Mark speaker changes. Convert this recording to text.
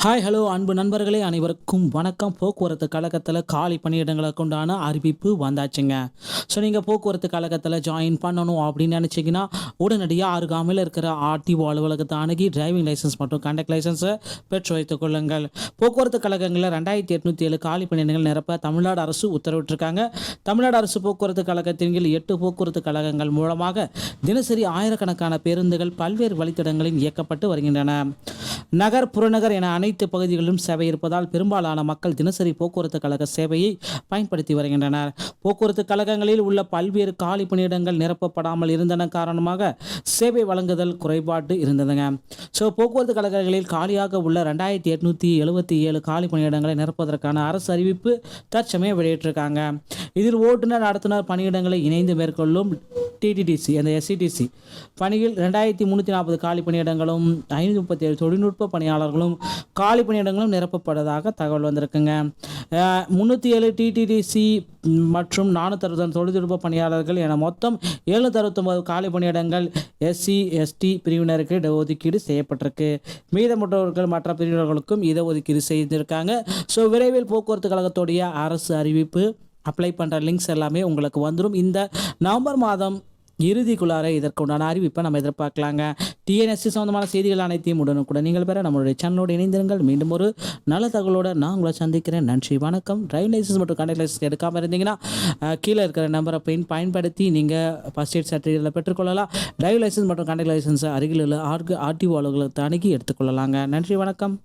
Speaker 1: Hi hello அன்பு நண்பர்களே அனைவருக்கும் வணக்கம். போக்குவரத்து கழகத்தில் காலி பணியிடங்களுக்கு உண்டான அறிவிப்பு வந்தாச்சுங்க. ஸோ நீங்கள் போக்குவரத்து கழகத்தில் ஜாயின் பண்ணணும் அப்படின்னு நினச்சிங்கன்னா உடனடியாக அருகாமையில் இருக்கிற ஆர்டிஓ அலுவலகத்தை அணுகி டிரைவிங் லைசன்ஸ் மற்றும் கண்டக்ட் லைசன்ஸை பெற்று வைத்துக் கொள்ளுங்கள். போக்குவரத்து கழகங்களில் 2807 காலி பணியிடங்கள் நிரப்ப தமிழ்நாடு அரசு உத்தரவிட்டிருக்காங்க. தமிழ்நாடு அரசு போக்குவரத்து கழகத்தின் கீழ் 8 போக்குவரத்து கழகங்கள் மூலமாக தினசரி ஆயிரக்கணக்கான பேருந்துகள் பல்வேறு வழித்தடங்களில் இயக்கப்பட்டு வருகின்றன. நகர், புறநகர் என அனைத்து பகுதிகளிலும் சேவை இருப்பதால் பெரும்பாலான மக்கள் தினசரி போக்குவரத்து கழக சேவையை பயன்படுத்தி வருகின்றனர். போக்குவரத்து கழகங்களில் உள்ள பல்வேறு காலி பணியிடங்கள் நிரப்பப்படாமல் இருந்தன காரணமாக சேவை வழங்குதல் குறைபாடு இருந்ததுங்க. ஸோ போக்குவரத்து கழகங்களில் காலியாக உள்ள 2877 காலி பணியிடங்களை நிரப்புவதற்கான அரசு அறிவிப்பு தற்சமயம் வெளியிட்டிருக்காங்க. இதில் ஓட்டுநர், நடத்துனர் பணியிடங்களை இணைந்து மேற்கொள்ளும் டிடிடிசி அந்த எஸ்சிடிசி பணியில் 2340 காலி பணியிடங்களும் 537 தொழில்நுட்ப பணியாளர்களும் காலி பணியிடங்களும் நிரப்பப்படுவதாக தகவல் வந்திருக்குங்க. 307 டிடிடிசி மற்றும் 460 தொழில்நுட்ப பணியாளர்கள் என மொத்தம் 769 காலி பணியிடங்கள் எஸ்சி எஸ்டி பிரிவினருக்கு இடஒதுக்கீடு செய்யப்பட்டிருக்கு. மீதமுள்ளவர்கள் மற்ற பிரிவினர்களுக்கும் இடஒதுக்கீடு செய்திருக்காங்க. ஸோ விரைவில் போக்குவரத்து கழகத்துடைய அரசு அறிவிப்பு அப்ளை பண்ணுற லிங்க்ஸ் எல்லாமே உங்களுக்கு வந்துடும். இந்த நவம்பர் மாதம் இறுதிக்குள்ளார இதற்குண்டான அறிவிப்பை நம்ம எதிர்பார்க்கலாங்க. டிஎன்எஸ்சி சம்பந்தமான செய்திகள் அனைத்தையும் உடனுக்குடன் நீங்கள் பெற நம்மளுடைய சேனலோடு இணைந்திருங்கள். மீண்டும் ஒரு நல்ல தகவலோடு நான் உங்களை சந்திக்கிறேன். நன்றி, வணக்கம். டிரைவிங் லைசன்ஸ் மற்றும் கண்டக்ட் லைசன்ஸ் எடுக்காமல் இருந்தீங்கன்னா கீழே இருக்கிற நம்பரை பயன்படுத்தி நீங்கள் ஃபர்ஸ்ட் எய்ட் சர்டிஃபிகேட்டில் பெற்றுக்கொள்ளலாம். டிரைவிங் லைசன்ஸ் மற்றும் கண்டக்ட் லைசன்ஸ் அருகில் உள்ள ஆர்டிஓ அலுவலகத்தை அணுகி எடுத்துக்கொள்ளலாங்க. நன்றி, வணக்கம்.